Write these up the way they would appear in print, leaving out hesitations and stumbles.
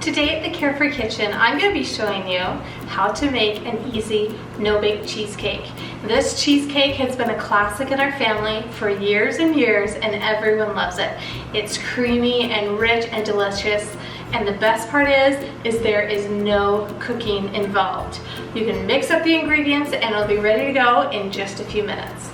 Today at the Carefree Kitchen, I'm going to be showing you how to make an easy no-bake cheesecake. This cheesecake has been a classic in our family for years and years, and everyone loves it. It's creamy and rich and delicious, and the best part is there is no cooking involved. You can mix up the ingredients and it'll be ready to go in just a few minutes.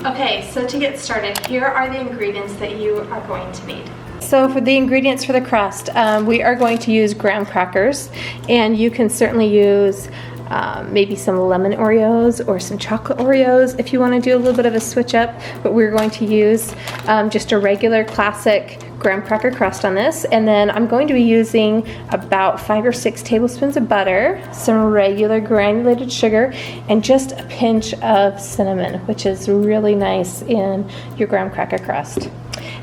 Okay, so to get started, here are the ingredients that you are going to need. So for the ingredients for the crust, we are going to use graham crackers, and you can certainly use maybe some lemon Oreos or some chocolate Oreos if you want to do a little bit of a switch up, but we're going to use just a regular classic graham cracker crust on this. And then I'm going to be using about 5 or 6 tablespoons of butter, some regular granulated sugar, and just a pinch of cinnamon, which is really nice in your graham cracker crust.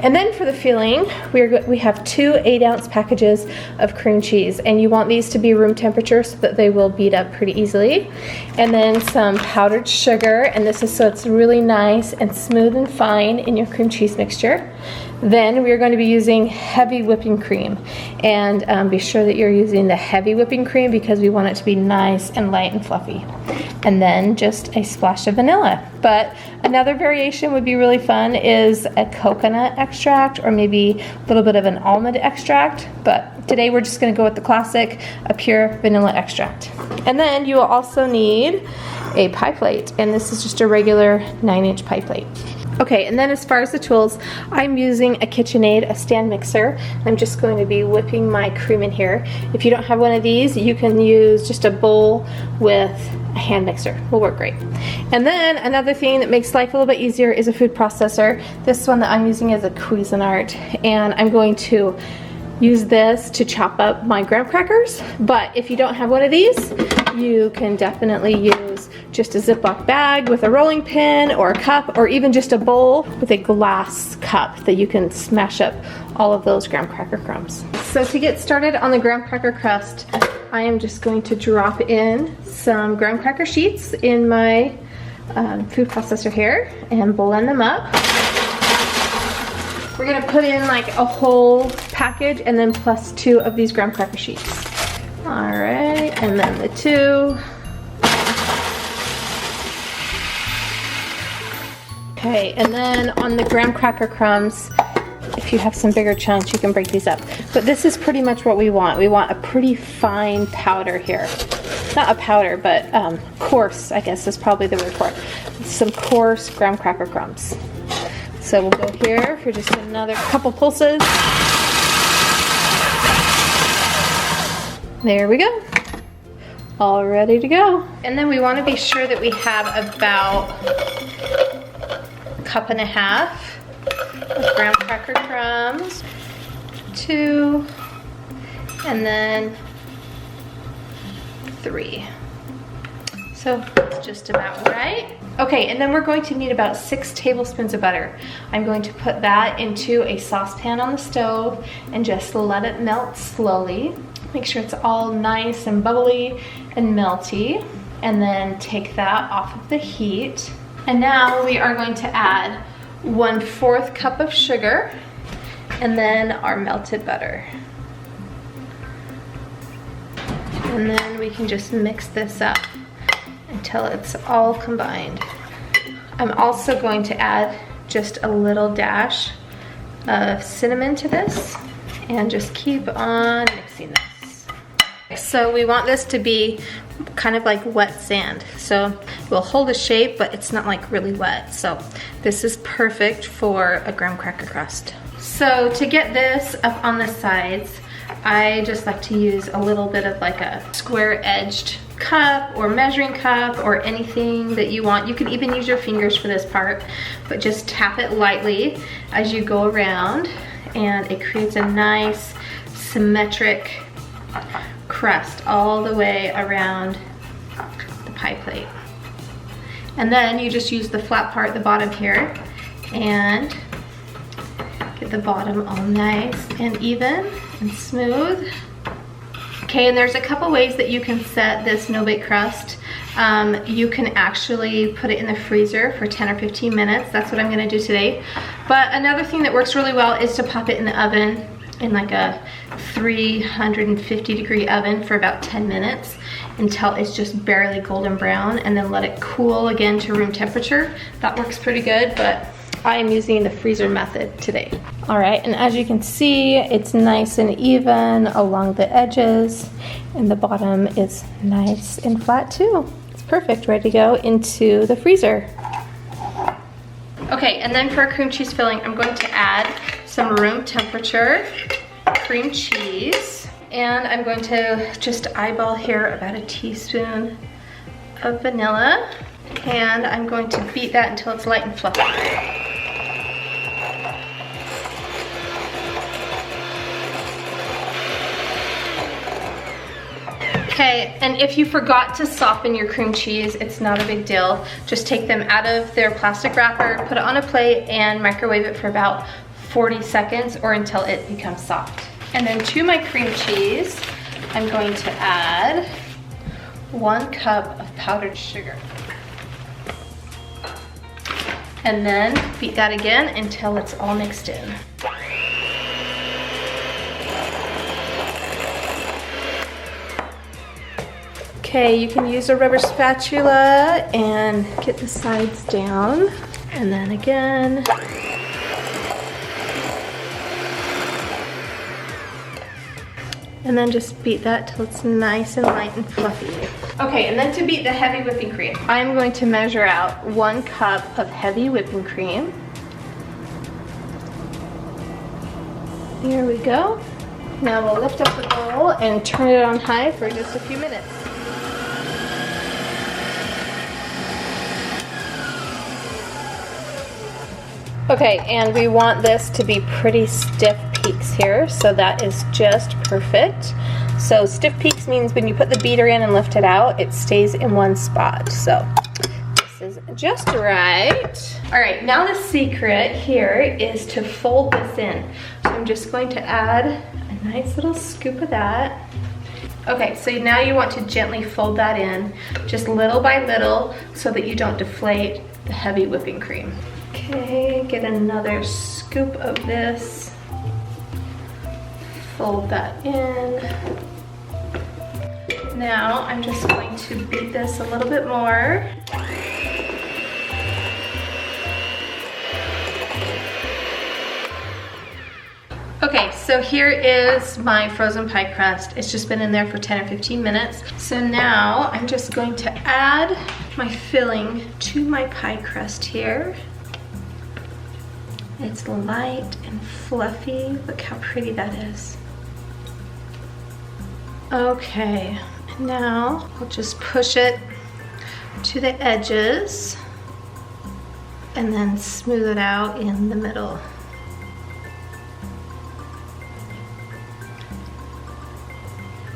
And then for the filling, we have 2 8-ounce packages of cream cheese, and you want these to be room temperature so that they will beat up pretty easily. And then some powdered sugar, and this is so it's really nice and smooth and fine in your cream cheese mixture. Then we are going to be using heavy whipping cream, and be sure that you're using the heavy whipping cream because we want it to be nice and light and fluffy. And then just a splash of vanilla. But another variation would be really fun is a coconut extract or maybe a little bit of an almond extract, but today we're just going to go with the classic, a pure vanilla extract. And then you will also need a pie plate, and this is just a regular 9-inch pie plate. Okay, and then as far as the tools, I'm using a KitchenAid, a stand mixer. I'm just going to be whipping my cream in here. If you don't have one of these, you can use just a bowl with a hand mixer. Will work great. And then another thing that makes life a little bit easier is a food processor. This one that I'm using is a Cuisinart, and I'm going to use this to chop up my graham crackers. But if you don't have one of these, you can definitely use just a Ziploc bag with a rolling pin or a cup, or even just a bowl with a glass cup that you can smash up all of those graham cracker crumbs. So to get started on the graham cracker crust, I am just going to drop in some graham cracker sheets in my food processor here and blend them up. We're gonna put in like a whole package and then plus 2 of these graham cracker sheets. All right, and then the 2. Okay, and then on the graham cracker crumbs, if you have some bigger chunks, you can break these up. But this is pretty much what we want. We want a pretty fine powder here. Not a powder, but coarse, I guess is probably the word for it. Some coarse graham cracker crumbs. So we'll go here for just another couple pulses. There we go. All ready to go. And then we want to be sure that we have about a cup and a half of graham cracker crumbs. 2, and then 3. So that's just about right. Okay, and then we're going to need about 6 tablespoons of butter. I'm going to put that into a saucepan on the stove and just let it melt slowly. Make sure it's all nice and bubbly and melty, and then take that off of the heat. And now we are going to add 1/4 cup of sugar and then our melted butter. And then we can just mix this up until it's all combined. I'm also going to add just a little dash of cinnamon to this and just keep on mixing this. So we want this to be kind of like wet sand. So we'll hold a shape, but it's not like really wet. So this is perfect for a graham cracker crust. So to get this up on the sides, I just like to use a little bit of like a square-edged cup or measuring cup or anything that you want. You can even use your fingers for this part, but just tap it lightly as you go around, and it creates a nice symmetric crust all the way around the pie plate. And then you just use the flat part at the bottom here and get the bottom all nice and even and smooth. Okay, and there's a couple ways that you can set this no-bake crust. You can actually put it in the freezer for 10 or 15 minutes. That's what I'm gonna do today. But another thing that works really well is to pop it in the oven in like a 350-degree oven for about 10 minutes until it's just barely golden brown, and then let it cool again to room temperature. That works pretty good, but I am using the freezer method today. All right, and as you can see, it's nice and even along the edges, and the bottom is nice and flat too. It's perfect, ready to go into the freezer. Okay, and then for our cream cheese filling, I'm going to add some room temperature cream cheese, and I'm going to just eyeball here about a teaspoon of vanilla, and I'm going to beat that until it's light and fluffy. Okay, and if you forgot to soften your cream cheese, it's not a big deal. Just take them out of their plastic wrapper, put it on a plate, and microwave it for about 40 seconds or until it becomes soft. And then to my cream cheese, I'm going to add 1 cup of powdered sugar. And then beat that again until it's all mixed in. Okay, you can use a rubber spatula and get the sides down. And then again. And then just beat that till it's nice and light and fluffy. Okay, and then to beat the heavy whipping cream, I'm going to measure out 1 cup of heavy whipping cream. Here we go. Now we'll lift up the bowl and turn it on high for just a few minutes. Okay, and we want this to be pretty stiff peaks here, so that is just perfect. So stiff peaks means when you put the beater in and lift it out, it stays in one spot. So this is just right. All right, now the secret here is to fold this in. So I'm just going to add a nice little scoop of that. Okay, so now you want to gently fold that in, just little by little, so that you don't deflate the heavy whipping cream. Okay, get another scoop of this, fold that in. Now I'm just going to beat this a little bit more. Okay, so here is my frozen pie crust. It's just been in there for 10 or 15 minutes. So now I'm just going to add my filling to my pie crust here. It's light and fluffy. Look how pretty that is. Okay, now I'll just push it to the edges and then smooth it out in the middle.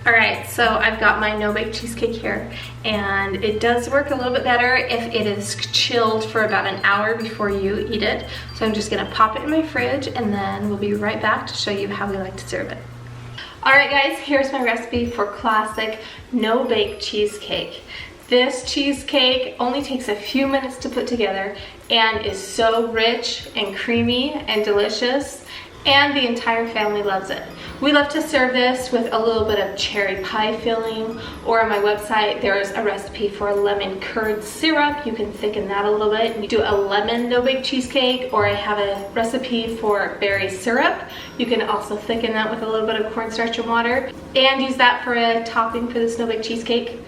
All right, so I've got my No Bake Cheesecake here, and it does work a little bit better if it is chilled for about an hour before you eat it. So I'm just gonna pop it in my fridge, and then we'll be right back to show you how we like to serve it. All right guys, here's my recipe for classic No Bake Cheesecake. This cheesecake only takes a few minutes to put together and is so rich and creamy and delicious, and the entire family loves it. We love to serve this with a little bit of cherry pie filling, or on my website there's a recipe for a lemon curd syrup. You can thicken that a little bit. We do a lemon no bake cheesecake, or I have a recipe for berry syrup. You can also thicken that with a little bit of cornstarch and water and use that for a topping for this no bake cheesecake.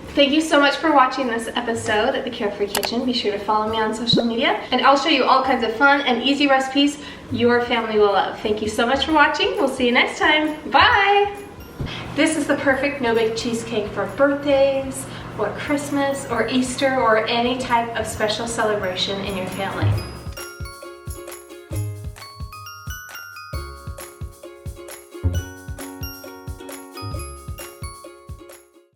Thank you so much for watching this episode at the Carefree Kitchen. Be sure to follow me on social media, and I'll show you all kinds of fun and easy recipes your family will love. Thank you so much for watching. We'll see you next time. Bye! This is the perfect no-bake cheesecake for birthdays, or Christmas, or Easter, or any type of special celebration in your family.